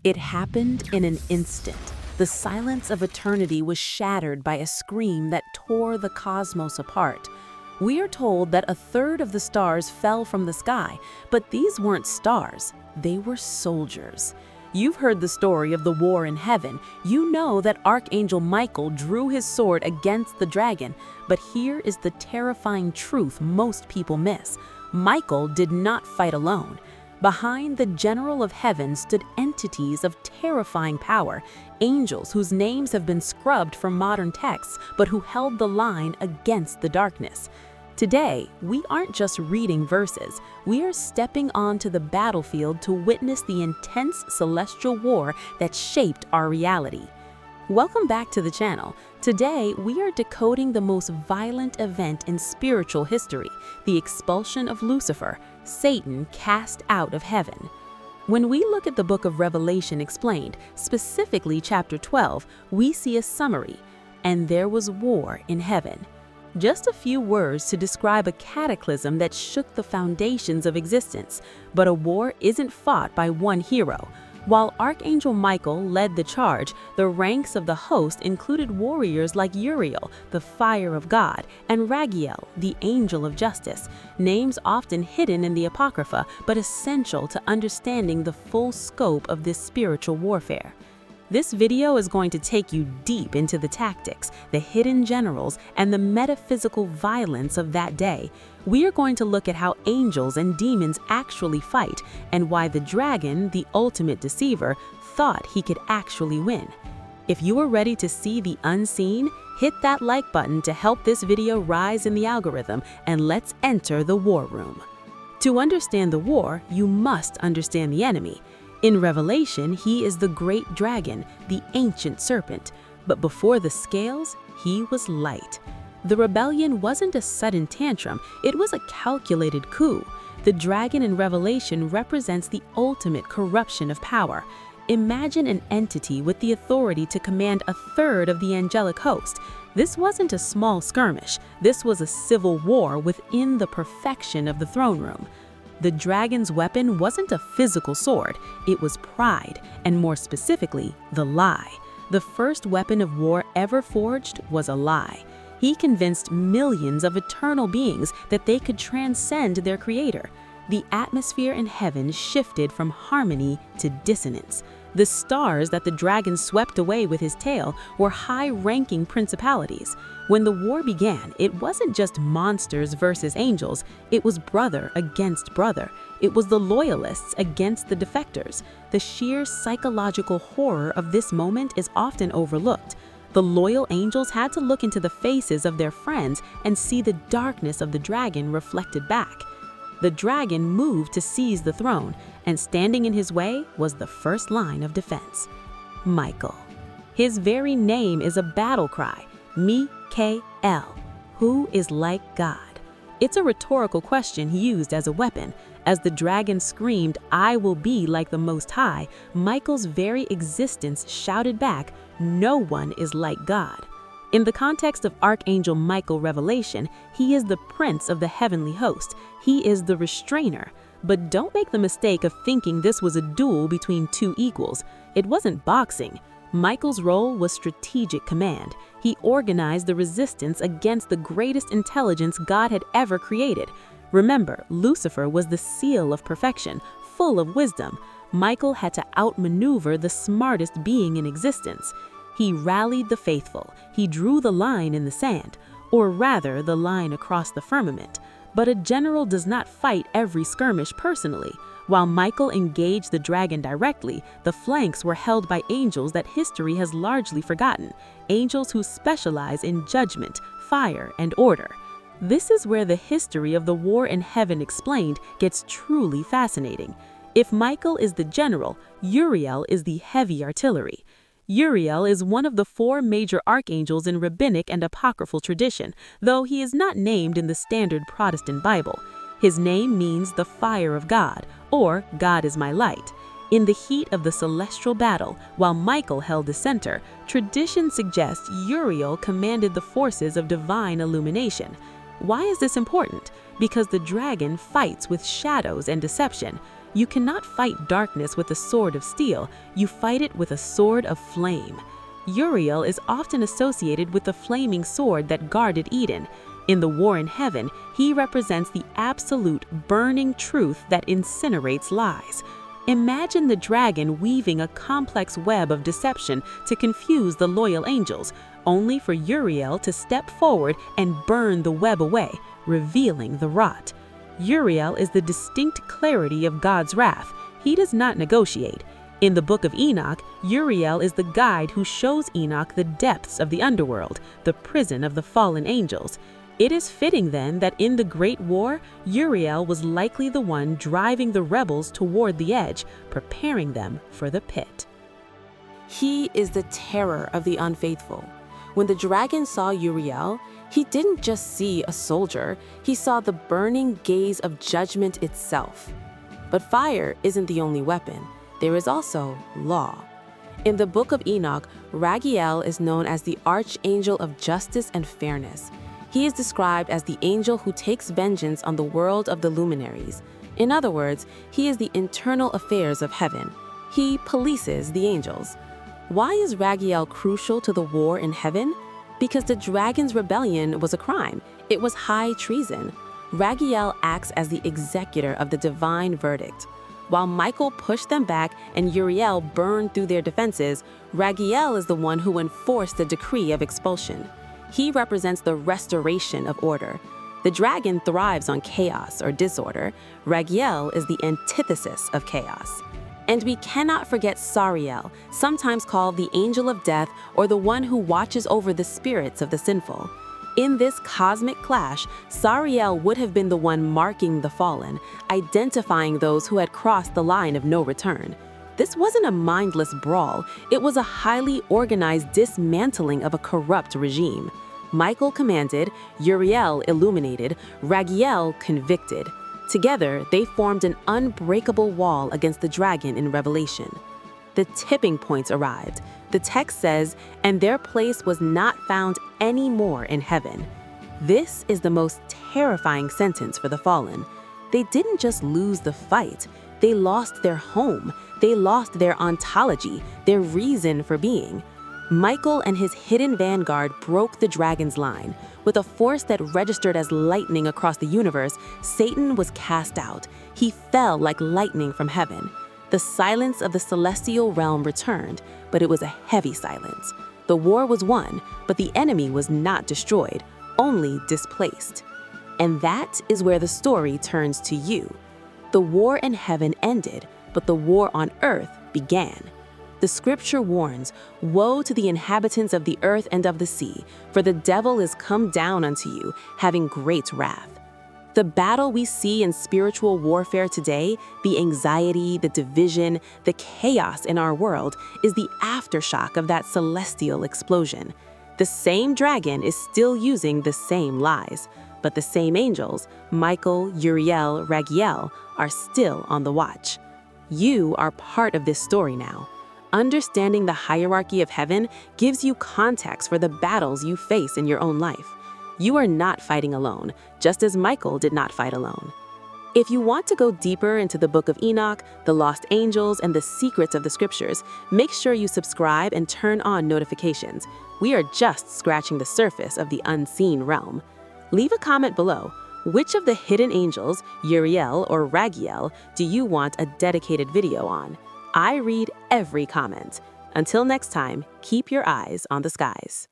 It happened in an instant. The silence of eternity was shattered by a scream that tore the cosmos apart. We are told that a third of the stars fell from the sky, but these weren't stars, they were soldiers. You've heard the story of the war in heaven. You know that Archangel Michael drew his sword against the dragon, but here is the terrifying truth most people miss. Michael did not fight alone. Behind the general of heaven stood entities of terrifying power, angels whose names have been scrubbed from modern texts, but who held the line against the darkness. Today, we aren't just reading verses, we are stepping onto the battlefield to witness the intense celestial war that shaped our reality. Welcome back to the channel. Today, we are decoding the most violent event in spiritual history, the expulsion of Lucifer, Satan cast out of heaven. When we look at the book of Revelation explained, specifically chapter 12, we see a summary, and there was war in heaven. Just a few words to describe a cataclysm that shook the foundations of existence, but a war isn't fought by one hero. While Archangel Michael led the charge, the ranks of the host included warriors like Uriel, the fire of God, and Ragiel, the angel of justice, names often hidden in the Apocrypha but essential to understanding the full scope of this spiritual warfare. This video is going to take you deep into the tactics, the hidden generals, and the metaphysical violence of that day. We are going to look at how angels and demons actually fight, and why the dragon, the ultimate deceiver, thought he could actually win. If you are ready to see the unseen, hit that like button to help this video rise in the algorithm, and let's enter the war room. To understand the war, you must understand the enemy. In Revelation, he is the great dragon, the ancient serpent, but before the scales, he was light. The rebellion wasn't a sudden tantrum, it was a calculated coup. The dragon in Revelation represents the ultimate corruption of power. Imagine an entity with the authority to command a third of the angelic host. This wasn't a small skirmish, this was a civil war within the perfection of the throne room. The dragon's weapon wasn't a physical sword, it was pride, and more specifically, the lie. The first weapon of war ever forged was a lie. He convinced millions of eternal beings that they could transcend their creator. The atmosphere in heaven shifted from harmony to dissonance. The stars that the dragon swept away with his tail were high-ranking principalities. When the war began, it wasn't just monsters versus angels, it was brother against brother. It was the loyalists against the defectors. The sheer psychological horror of this moment is often overlooked. The loyal angels had to look into the faces of their friends and see the darkness of the dragon reflected back. The dragon moved to seize the throne, and standing in his way was the first line of defense, Michael. His very name is a battle cry, Mi-K-El, who is like God. It's a rhetorical question used as a weapon. As the dragon screamed, "I will be like the Most High," Michael's very existence shouted back, "No one is like God." In the context of Archangel Michael Revelation, he is the prince of the heavenly host. He is the restrainer. But don't make the mistake of thinking this was a duel between two equals. It wasn't boxing. Michael's role was strategic command. He organized the resistance against the greatest intelligence God had ever created. Remember, Lucifer was the seal of perfection, full of wisdom. Michael had to outmaneuver the smartest being in existence. He rallied the faithful. He drew the line in the sand, or rather the line across the firmament. But a general does not fight every skirmish personally. While Michael engaged the dragon directly, the flanks were held by angels that history has largely forgotten, angels who specialize in judgment, fire, and order. This is where the history of the war in heaven explained gets truly fascinating. If Michael is the general, Uriel is the heavy artillery. Uriel is one of the four major archangels in rabbinic and apocryphal tradition, though he is not named in the standard Protestant Bible. His name means the fire of God, or God is my light. In the heat of the celestial battle, while Michael held the center, tradition suggests Uriel commanded the forces of divine illumination. Why is this important? Because the dragon fights with shadows and deception. You cannot fight darkness with a sword of steel, you fight it with a sword of flame. Uriel is often associated with the flaming sword that guarded Eden. In the war in heaven, he represents the absolute burning truth that incinerates lies. Imagine the dragon weaving a complex web of deception to confuse the loyal angels, only for Uriel to step forward and burn the web away, revealing the rot. Uriel is the distinct clarity of God's wrath. He does not negotiate. In the book of Enoch, Uriel is the guide who shows Enoch the depths of the underworld, the prison of the fallen angels. It is fitting then that in the Great War, Uriel was likely the one driving the rebels toward the edge, preparing them for the pit. He is the terror of the unfaithful. When the dragon saw Uriel, he didn't just see a soldier, he saw the burning gaze of judgment itself. But fire isn't the only weapon. There is also law. In the book of Enoch, Raguel is known as the Archangel of Justice and Fairness. He is described as the angel who takes vengeance on the world of the luminaries. In other words, he is the internal affairs of heaven. He polices the angels. Why is Raguel crucial to the war in heaven? Because the dragon's rebellion was a crime. It was high treason. Raguel acts as the executor of the divine verdict. While Michael pushed them back and Uriel burned through their defenses, Raguel is the one who enforced the decree of expulsion. He represents the restoration of order. The dragon thrives on chaos or disorder. Raguel is the antithesis of chaos. And we cannot forget Sariel, sometimes called the angel of death or the one who watches over the spirits of the sinful. In this cosmic clash, Sariel would have been the one marking the fallen, identifying those who had crossed the line of no return. This wasn't a mindless brawl, it was a highly organized dismantling of a corrupt regime. Michael commanded, Uriel illuminated, Raguel convicted. Together, they formed an unbreakable wall against the dragon in Revelation. The tipping points arrived. The text says, "And their place was not found any more in heaven." This is the most terrifying sentence for the fallen. They didn't just lose the fight, they lost their home, they lost their ontology, their reason for being. Michael and his hidden vanguard broke the dragon's line. With a force that registered as lightning across the universe, Satan was cast out. He fell like lightning from heaven. The silence of the celestial realm returned, but it was a heavy silence. The war was won, but the enemy was not destroyed, only displaced. And that is where the story turns to you. The war in heaven ended, but the war on earth began. The scripture warns, "Woe to the inhabitants of the earth and of the sea, for the devil is come down unto you, having great wrath." The battle we see in spiritual warfare today, the anxiety, the division, the chaos in our world, is the aftershock of that celestial explosion. The same dragon is still using the same lies, but the same angels, Michael, Uriel, Raguel, are still on the watch. You are part of this story now. Understanding the hierarchy of heaven gives you context for the battles you face in your own life. You are not fighting alone, just as Michael did not fight alone. If you want to go deeper into the book of Enoch, the lost angels, and the secrets of the scriptures, make sure you subscribe and turn on notifications. We are just scratching the surface of the unseen realm. Leave a comment below. Which of the hidden angels, Uriel or Raguel, do you want a dedicated video on? I read every comment. Until next time, keep your eyes on the skies.